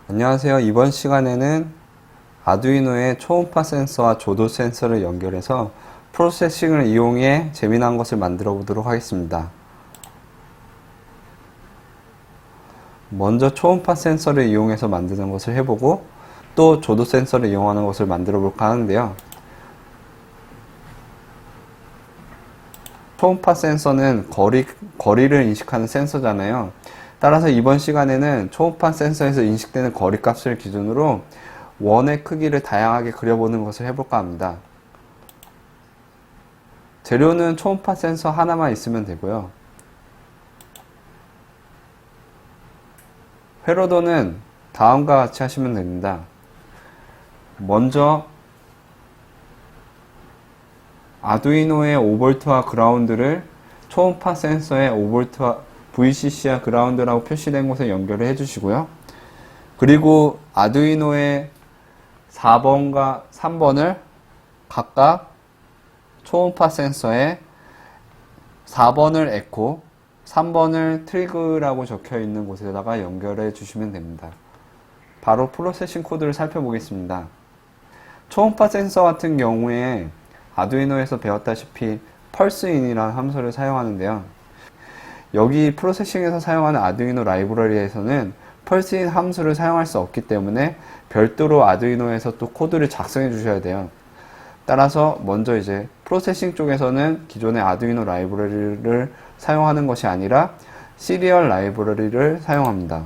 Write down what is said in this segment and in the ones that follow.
안녕하세요. 이번 시간에는 아두이노의 초음파 센서와 조도 센서를 연결해서 프로세싱을 이용해 재미난 것을 만들어 보도록 하겠습니다. 먼저 초음파 센서를 이용해서 만드는 것을 해보고 또 조도 센서를 이용하는 것을 만들어 볼까 하는데요. 초음파 센서는 거리를 인식하는 센서잖아요. 따라서 이번 시간에는 초음파 센서에서 인식되는 거리 값을 기준으로 원의 크기를 다양하게 그려보는 것을 해볼까 합니다. 재료는 초음파 센서 하나만 있으면 되고요. 회로도는 다음과 같이 하시면 됩니다. 먼저 아두이노의 5V와 그라운드를 초음파 센서의 5V와 VCC와 그라운드라고 표시된 곳에 연결을 해주시고요. 그리고 아두이노의 4번과 3번을 각각 초음파 센서에 4번을 에코, 3번을 트리그라고 적혀 있는 곳에다가 연결해 주시면 됩니다. 바로 프로세싱 코드를 살펴보겠습니다. 초음파 센서 같은 경우에 아두이노에서 배웠다시피 펄스인이라는 함수를 사용하는데요. 여기 프로세싱에서 사용하는 아두이노 라이브러리에서는 펄스인 함수를 사용할 수 없기 때문에 별도로 아두이노에서 또 코드를 작성해 주셔야 돼요. 따라서 먼저 이제 프로세싱 쪽에서는 기존의 아두이노 라이브러리를 사용하는 것이 아니라 시리얼 라이브러리를 사용합니다.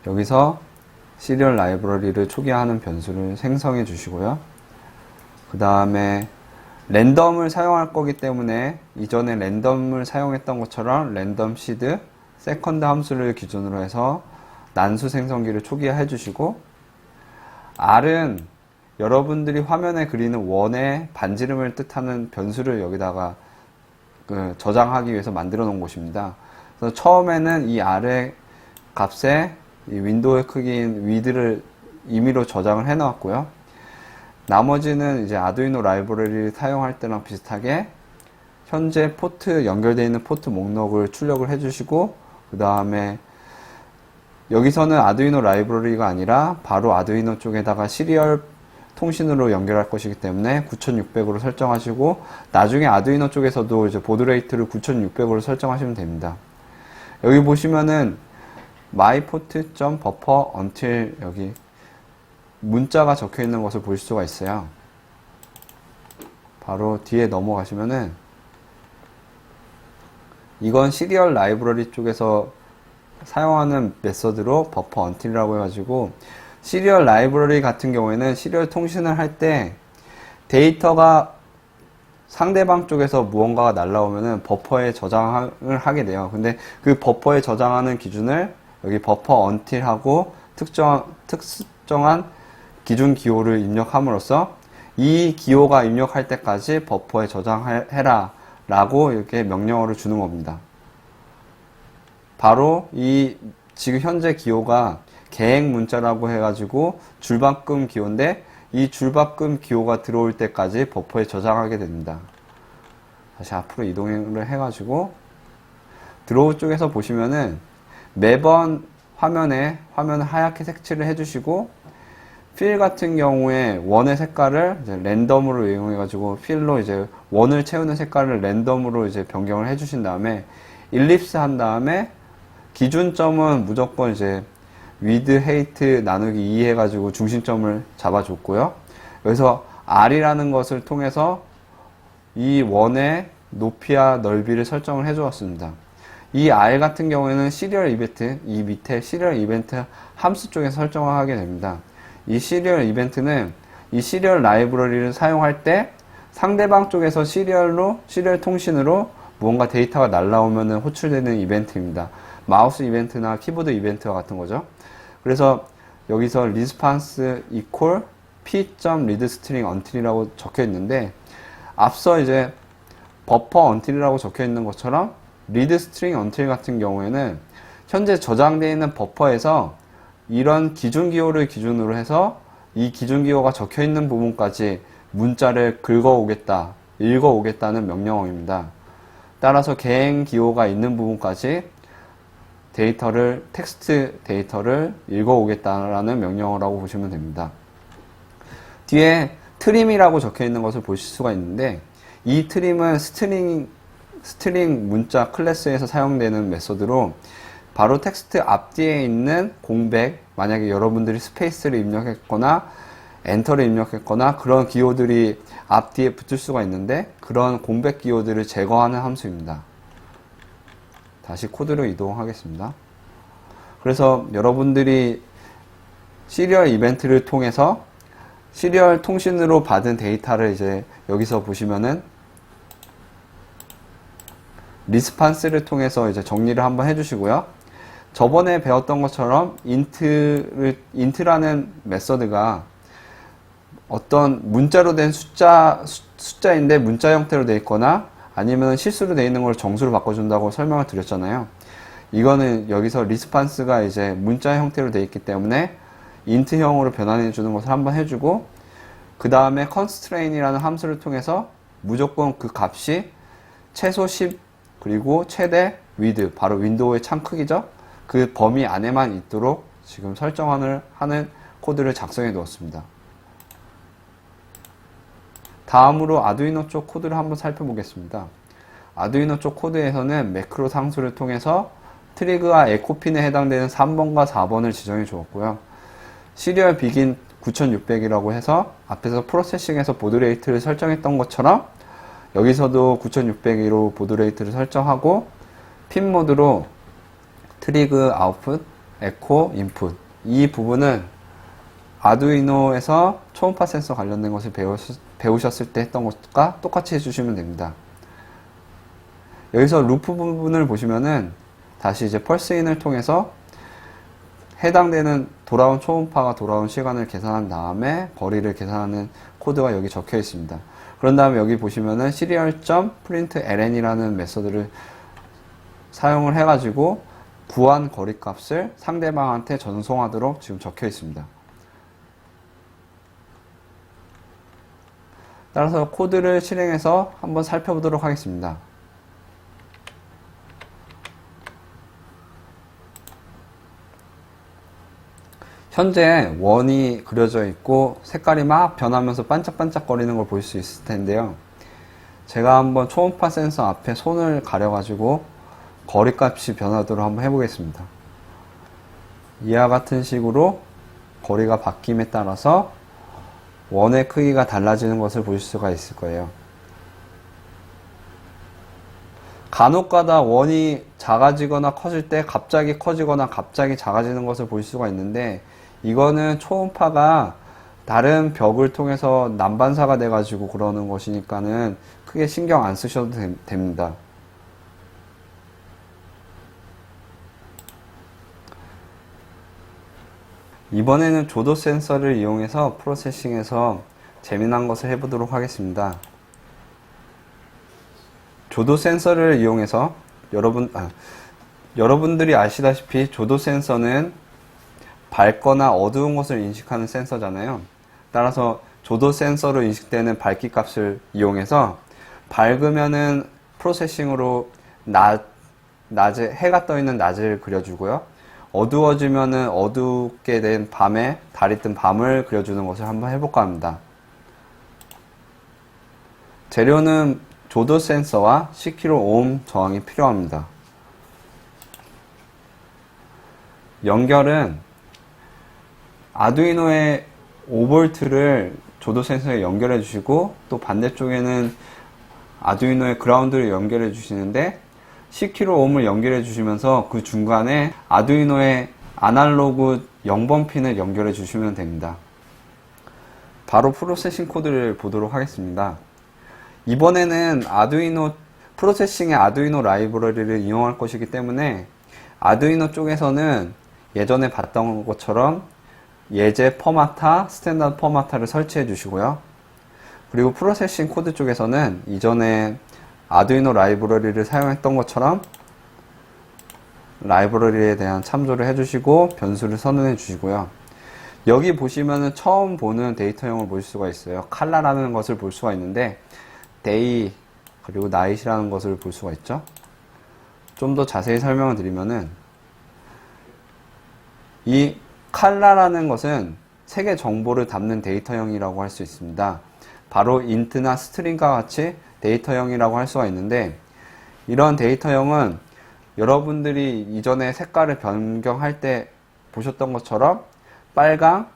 여기서 시리얼 라이브러리를 초기화하는 변수를 생성해 주시고요. 그 다음에 랜덤을 사용할 거기 때문에 이전에 랜덤을 사용했던 것처럼 랜덤 시드, 세컨드 함수를 기준으로 해서 난수 생성기를 초기화해 주시고, R은 여러분들이 화면에 그리는 원의 반지름을 뜻하는 변수를 여기다가 저장하기 위해서 만들어 놓은 곳입니다. 그래서 처음에는 이 R의 값에 이 윈도우의 크기인 위드를 임의로 저장을 해 놓았고요. 나머지는 이제 아두이노 라이브러리를 사용할 때랑 비슷하게 현재 포트 연결되어 있는 포트 목록을 출력을 해주시고, 그 다음에 여기서는 아두이노 라이브러리가 아니라 바로 아두이노 쪽에다가 시리얼 통신으로 연결할 것이기 때문에 9600으로 설정하시고, 나중에 아두이노 쪽에서도 이제 보드레이트를 9600으로 설정하시면 됩니다. 여기 보시면은 myport.buffer until 여기 문자가 적혀 있는 것을 볼 수가 있어요. 바로 뒤에 넘어가시면은 이건 시리얼 라이브러리 쪽에서 사용하는 메서드로 buffer until이라고 해가지고, 시리얼 라이브러리 같은 경우에는 시리얼 통신을 할 때 데이터가 상대방 쪽에서 무언가가 날라오면은 버퍼에 저장을 하게 돼요. 근데 그 버퍼에 저장하는 기준을 여기 buffer until하고 특정한 기준 기호를 입력함으로써 이 기호가 입력할 때까지 버퍼에 저장해라 라고 이렇게 명령어를 주는 겁니다. 바로 이 지금 현재 기호가 계획 문자라고 해가지고 줄바꿈 기호인데, 이 줄바꿈 기호가 들어올 때까지 버퍼에 저장하게 됩니다. 다시 앞으로 이동을 해가지고 드로우 쪽에서 보시면은 매번 화면을 하얗게 색칠을 해주시고, 필 같은 경우에 원의 색깔을 이제 랜덤으로 이용해가지고 필로 이제 원을 채우는 색깔을 랜덤으로 이제 변경을 해주신 다음에 일립스 한 다음에 기준점은 무조건 이제 위드 헤이트 나누기 2 해가지고 중심점을 잡아줬고요. 여기서 R이라는 것을 통해서 이 원의 높이와 넓이를 설정을 해주었습니다. 이 R 같은 경우에는 시리얼 이벤트, 이 밑에 시리얼 이벤트 함수 쪽에서 설정을 하게 됩니다. 이 시리얼 이벤트는 이 시리얼 라이브러리를 사용할 때 상대방 쪽에서 시리얼 통신으로 무언가 데이터가 날라오면 호출되는 이벤트입니다. 마우스 이벤트나 키보드 이벤트와 같은 거죠. 그래서 여기서 response equal p.readstring until이라고 적혀 있는데, 앞서 이제 버퍼 언틸이라고 적혀 있는 것처럼 리드 스트링 언틸 같은 경우에는 현재 저장되어 있는 버퍼에서 이런 기준 기호를 기준으로 해서 이 기준 기호가 적혀 있는 부분까지 문자를 긁어오겠다, 읽어오겠다는 명령어입니다. 따라서 개행 기호가 있는 부분까지 텍스트 데이터를 읽어오겠다라는 명령어라고 보시면 됩니다. 뒤에 트림이라고 적혀 있는 것을 보실 수가 있는데, 이 트림은 스트링 문자 클래스에서 사용되는 메소드로 바로 텍스트 앞뒤에 있는 공백, 만약에 여러분들이 스페이스를 입력했거나 엔터를 입력했거나 그런 기호들이 앞뒤에 붙을 수가 있는데, 그런 공백 기호들을 제거하는 함수입니다. 다시 코드로 이동하겠습니다. 그래서 여러분들이 시리얼 이벤트를 통해서 시리얼 통신으로 받은 데이터를 이제 여기서 보시면은 리스판스를 통해서 이제 정리를 한번 해주시고요. 저번에 배웠던 것처럼 인트라는 메서드가 어떤 문자로 된 숫자인데 문자 형태로 되어 있거나 아니면 실수로 되어 있는 걸 정수로 바꿔준다고 설명을 드렸잖아요. 이거는 여기서 리스판스가 이제 문자 형태로 되어 있기 때문에 인트형으로 변환해 주는 것을 한번 해주고, 그 다음에 constraint이라는 함수를 통해서 무조건 그 값이 최소 10 그리고 최대 width, 바로 윈도우의 창 크기죠. 그 범위 안에만 있도록 지금 설정을 하는 코드를 작성해 두었습니다. 다음으로 아두이노 쪽 코드를 한번 살펴보겠습니다. 아두이노 쪽 코드에서는 매크로 상수를 통해서 트리그와 에코핀에 해당되는 3번과 4번을 지정해 주었고요. 시리얼 비긴 9600이라고 해서 앞에서 프로세싱에서 보드레이트를 설정했던 것처럼 여기서도 9600으로 보드레이트를 설정하고, 핀 모드로 트리그 아웃풋, 에코 인풋, 이 부분은 아두이노에서 초음파 센서 관련된 것을 배우셨을 때 했던 것과 똑같이 해주시면 됩니다. 여기서 루프 부분을 보시면은 다시 이제 펄스인을 통해서 해당되는 돌아온 초음파가 돌아온 시간을 계산한 다음에 거리를 계산하는 코드가 여기 적혀 있습니다. 그런 다음에 여기 보시면은 serial.println이라는 메서드를 사용을 해가지고 구한 거리값을 상대방한테 전송하도록 지금 적혀 있습니다. 따라서 코드를 실행해서 한번 살펴보도록 하겠습니다. 현재 원이 그려져 있고 색깔이 막 변하면서 반짝반짝 거리는 걸 볼 수 있을 텐데요. 제가 한번 초음파 센서 앞에 손을 가려 가지고 거리값이 변하도록 한번 해보겠습니다. 이와 같은 식으로 거리가 바뀜에 따라서 원의 크기가 달라지는 것을 볼 수가 있을 거예요. 간혹가다 원이 작아지거나 커질 때 갑자기 커지거나 갑자기 작아지는 것을 볼 수가 있는데, 이거는 초음파가 다른 벽을 통해서 난반사가 돼가지고 그러는 것이니까는 크게 신경 안 쓰셔도 됩니다. 이번에는 조도 센서를 이용해서 프로세싱해서 재미난 것을 해보도록 하겠습니다. 조도 센서를 이용해서 여러분들이 아시다시피 조도 센서는 밝거나 어두운 것을 인식하는 센서잖아요. 따라서 조도 센서로 인식되는 밝기 값을 이용해서 밝으면은 프로세싱으로 낮에 해가 떠 있는 낮을 그려주고요. 어두워지면은 어둡게 된 밤에 달이 뜬 밤을 그려주는 것을 한번 해볼까 합니다. 재료는 조도 센서와 10kΩ 저항이 필요합니다. 연결은 아두이노의 5V를 조도 센서에 연결해 주시고, 또 반대쪽에는 아두이노의 그라운드를 연결해 주시는데 10kΩ을 연결해 주시면서 그 중간에 아두이노의 아날로그 0번 핀을 연결해 주시면 됩니다. 바로 프로세싱 코드를 보도록 하겠습니다. 이번에는 프로세싱의 아두이노 라이브러리를 이용할 것이기 때문에 아두이노 쪽에서는 예전에 봤던 것처럼 예제 퍼마타, 스탠다드 퍼마타를 설치해 주시고요. 그리고 프로세싱 코드 쪽에서는 이전에 아두이노 라이브러리를 사용했던 것처럼 라이브러리에 대한 참조를 해주시고 변수를 선언해 주시고요. 여기 보시면은 처음 보는 데이터형을 볼 수가 있어요. 칼라라는 것을 볼 수가 있는데 day 그리고 night이라는 것을 볼 수가 있죠. 좀 더 자세히 설명을 드리면은 이 칼라라는 것은 색의 정보를 담는 데이터형이라고 할 수 있습니다. 바로 int나 string과 같이 데이터형이라고 할 수가 있는데, 이런 데이터형은 여러분들이 이전에 색깔을 변경할 때 보셨던 것처럼 빨강,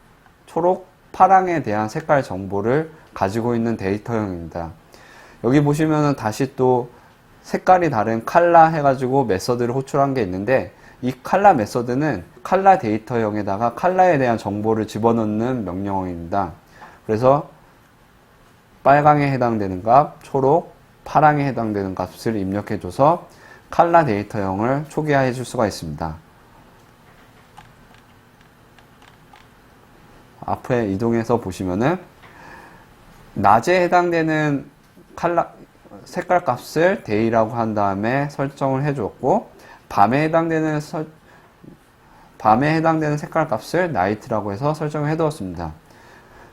초록, 파랑에 대한 색깔 정보를 가지고 있는 데이터형입니다. 여기 보시면은 다시 또 색깔이 다른 칼라 해가지고 메서드를 호출한 게 있는데, 이 칼라 메서드는 칼라 데이터형에다가 칼라에 대한 정보를 집어넣는 명령어입니다. 그래서 빨강에 해당되는 값, 초록, 파랑에 해당되는 값을 입력해줘서 칼라 데이터형을 초기화해 줄 수가 있습니다. 앞에 이동해서 보시면은 낮에 해당되는 색깔 값을 day라고 한 다음에 설정을 해주었고, 밤에 해당되는 색깔 값을 night라고 해서 설정을 해두었습니다.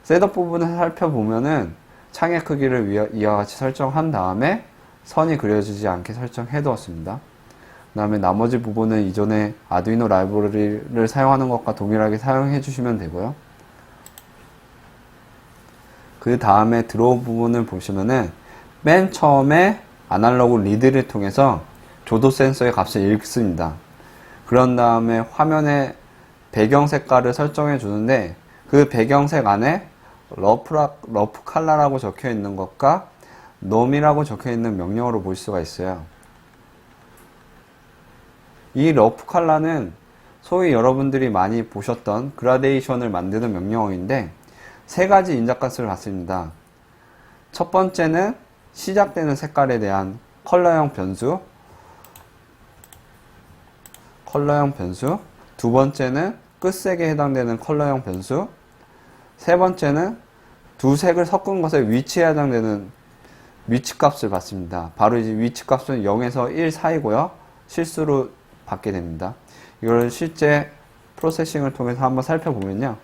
셋업 부분을 살펴보면은 창의 크기를 이와 같이 설정한 다음에 선이 그려지지 않게 설정해 두었습니다. 그 다음에 나머지 부분은 이전에 아두이노 라이브러리를 사용하는 것과 동일하게 사용해 주시면 되고요. 그 다음에 드로우 부분을 보시면은 맨 처음에 아날로그 리드를 통해서 조도 센서의 값을 읽습니다. 그런 다음에 화면에 배경 색깔을 설정해 주는데, 그 배경색 안에 러프 칼라라고 적혀 있는 것과 놈이라고 적혀 있는 명령어로 볼 수가 있어요. 이 러프 칼라는 소위 여러분들이 많이 보셨던 그라데이션을 만드는 명령어인데, 세 가지 인자값을 받습니다. 첫 번째는 시작되는 색깔에 대한 컬러형 변수, 두 번째는 끝색에 해당되는 컬러형 변수, 세 번째는 두 색을 섞은 것의 위치에 해당되는 위치값을 받습니다. 바로 이제 위치값은 0에서 1 사이고요. 실수로 받게 됩니다. 이걸 실제 프로세싱을 통해서 한번 살펴보면요.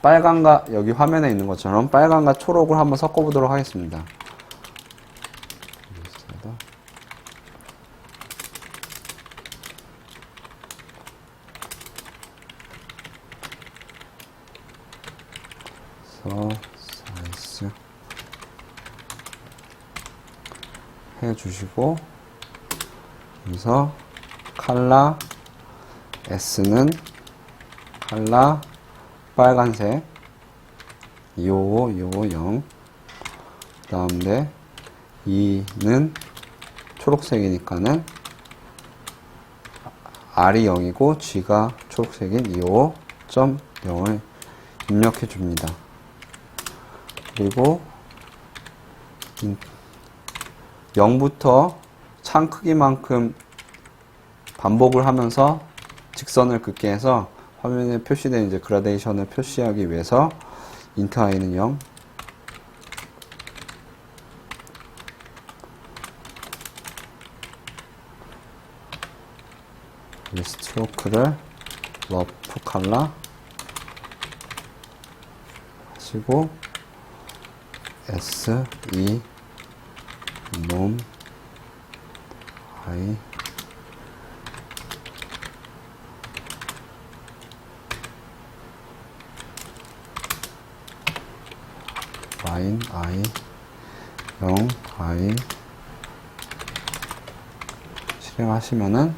빨강과 여기 화면에 있는 것처럼 빨강과 초록을 한번 섞어보도록 하겠습니다. 사이즈 해주시고, 여기서 칼라 S는 칼라 빨간색, 요 0, 그 다음에 2는 초록색이니까는 R이 0이고 G가 초록색인 25.0을 입력해 줍니다. 그리고 0부터 창 크기만큼 반복을 하면서 직선을 긋게 해서 화면에 표시된 이제 그라데이션을 표시하기 위해서 int i는 0, 스트로크를 러프 칼라 하시고 S, E, 놈, I, 라인, I, 0, I 실행하시면은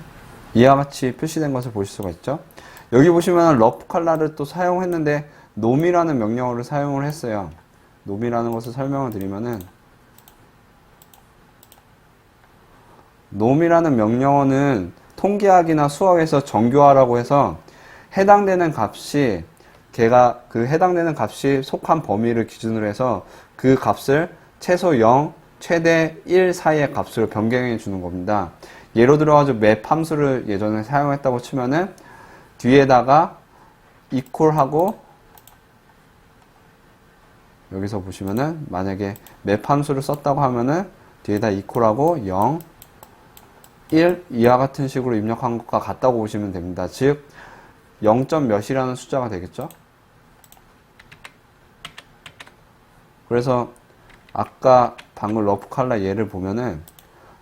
이와 같이 표시된 것을 보실 수가 있죠. 여기 보시면 러프 칼라를 또 사용했는데 놈이라는 명령어를 사용을 했어요. 놈이라는 것을 설명을 드리면은, 놈이라는 명령어는 통계학이나 수학에서 정교화라고 해서 해당되는 값이 걔가 그 해당되는 값이 속한 범위를 기준으로 해서 그 값을 최소 0, 최대 1 사이의 값으로 변경해 주는 겁니다. 예로 들어가지고 맵 함수를 예전에 사용했다고 치면은 뒤에다가 equal하고 여기서 보시면은 만약에 맵 함수를 썼다고 하면은 뒤에다 equal하고 0, 1 이와 같은 식으로 입력한 것과 같다고 보시면 됩니다. 즉 0. 몇이라는 숫자가 되겠죠. 그래서 아까 방금 러프 칼라 예를 보면은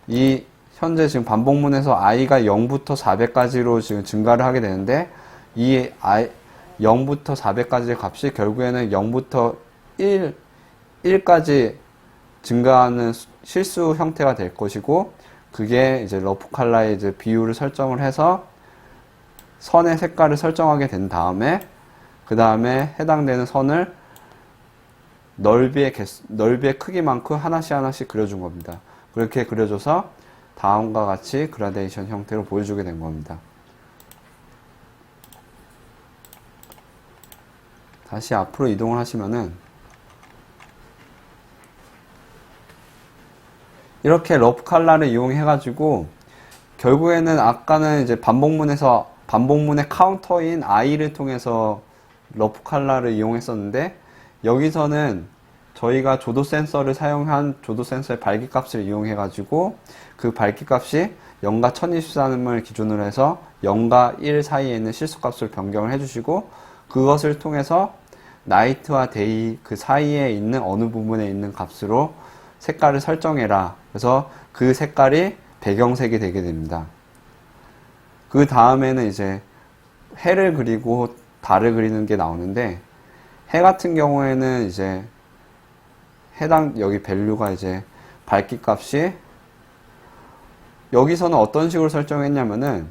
이 현재 지금 반복문에서 i가 0부터 400까지로 지금 증가를 하게 되는데 이 0부터 400까지의 값이 결국에는 0부터 1까지 증가하는 실수 형태가 될 것이고, 그게 이제 러프 칼라의 이제 비율을 설정을 해서 선의 색깔을 설정하게 된 다음에, 그 다음에 해당되는 선을 넓이의 크기만큼 하나씩 그려준 겁니다. 그렇게 그려줘서 다음과 같이 그라데이션 형태로 보여주게 된 겁니다. 다시 앞으로 이동을 하시면은 이렇게 러프 칼라를 이용해 가지고 결국에는 아까는 이제 반복문의 카운터인 i를 통해서 러프 칼라를 이용했었는데, 여기서는 저희가 조도 센서를 사용한 조도 센서의 밝기값을 이용해 가지고 그 밝기값이 0과 1024을 기준으로 해서 0과 1 사이에 있는 실수값을 변경을 해주시고, 그것을 통해서 나이트와 데이 그 사이에 있는 어느 부분에 있는 값으로 색깔을 설정해라. 그래서 그 색깔이 배경색이 되게 됩니다. 그 다음에는 이제 해를 그리고 달을 그리는 게 나오는데, 해 같은 경우에는 이제 여기 밸류가 이제 밝기 값이 여기서는 어떤 식으로 설정했냐면은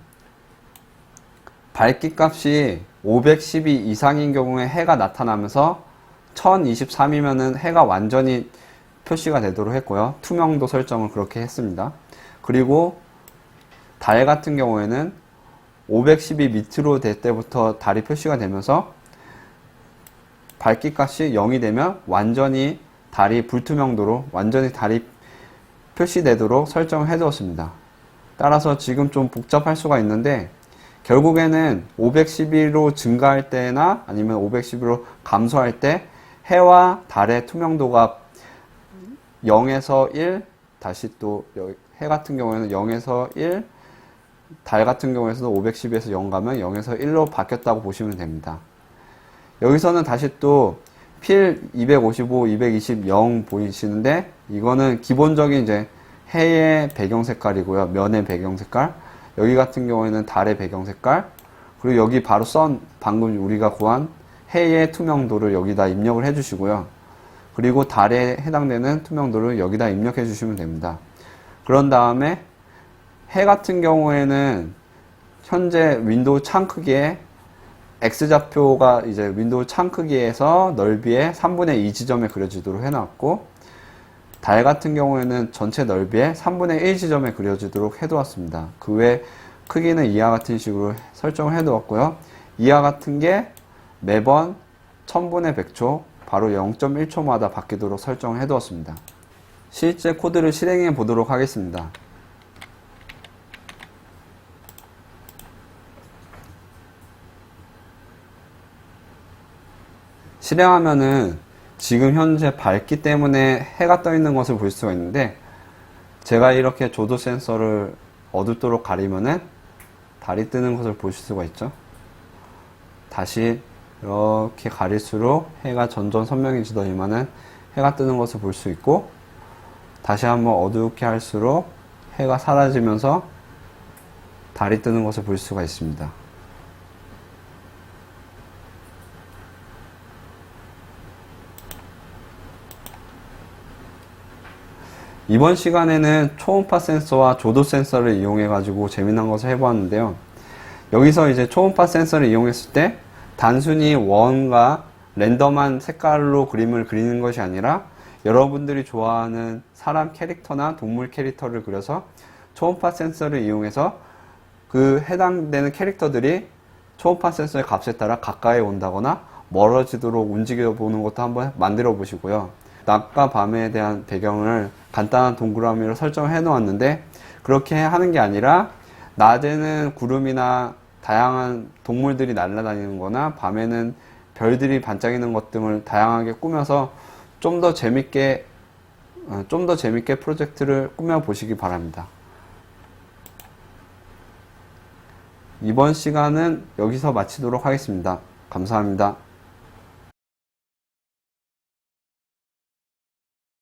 밝기 값이 512 이상인 경우에 해가 나타나면서 1023이면은 해가 완전히 표시가 되도록 했고요. 투명도 설정을 그렇게 했습니다. 그리고 달 같은 경우에는 512 밑으로 될 때부터 달이 표시가 되면서 밝기 값이 0이 되면 완전히 달이 불투명도로 완전히 달이 표시되도록 설정을 해 두었습니다. 따라서 지금 좀 복잡할 수가 있는데, 결국에는 512로 증가할 때나 아니면 512로 감소할 때 해와 달의 투명도가 0에서 1, 다시 또 해 같은 경우에는 0에서 1, 달 같은 경우에서도 512에서 0 가면 0에서 1로 바뀌었다고 보시면 됩니다. 여기서는 다시 또 필 255, 220, 0 보이시는데, 이거는 기본적인 이제 해의 배경 색깔이고요. 면의 배경 색깔. 여기 같은 경우에는 달의 배경 색깔. 그리고 여기 바로 방금 우리가 구한 해의 투명도를 여기다 입력을 해 주시고요. 그리고 달에 해당되는 투명도를 여기다 입력해 주시면 됩니다. 그런 다음에 해 같은 경우에는 현재 윈도우 창 크기에 X좌표가 이제 윈도우 창 크기에서 넓이의 3분의 2 지점에 그려지도록 해놨고, 달 같은 경우에는 전체 넓이의 3분의 1 지점에 그려지도록 해두었습니다. 그 외 크기는 이와 같은 식으로 설정을 해두었고요. 이와 같은 게 매번 1000분의 100초, 바로 0.1초마다 바뀌도록 설정을 해두었습니다. 실제 코드를 실행해 보도록 하겠습니다. 실행하면은 지금 현재 밝기 때문에 해가 떠 있는 것을 볼 수가 있는데, 제가 이렇게 조도 센서를 어둡도록 가리면은 달이 뜨는 것을 보실 수가 있죠. 다시 이렇게 가릴수록 해가 점점 선명해지더니만은 해가 뜨는 것을 볼 수 있고, 다시 한번 어둡게 할수록 해가 사라지면서 달이 뜨는 것을 볼 수가 있습니다. 이번 시간에는 초음파 센서와 조도 센서를 이용해 가지고 재미난 것을 해보았는데요. 여기서 이제 초음파 센서를 이용했을 때 단순히 원과 랜덤한 색깔로 그림을 그리는 것이 아니라 여러분들이 좋아하는 사람 캐릭터나 동물 캐릭터를 그려서 초음파 센서를 이용해서 그 해당되는 캐릭터들이 초음파 센서의 값에 따라 가까이 온다거나 멀어지도록 움직여 보는 것도 한번 만들어 보시고요. 낮과 밤에 대한 배경을 간단한 동그라미로 설정해 놓았는데, 그렇게 하는 게 아니라 낮에는 구름이나 다양한 동물들이 날아다니는 거나 밤에는 별들이 반짝이는 것 등을 다양하게 꾸며서 좀 더 재밌게 프로젝트를 꾸며 보시기 바랍니다. 이번 시간은 여기서 마치도록 하겠습니다. 감사합니다.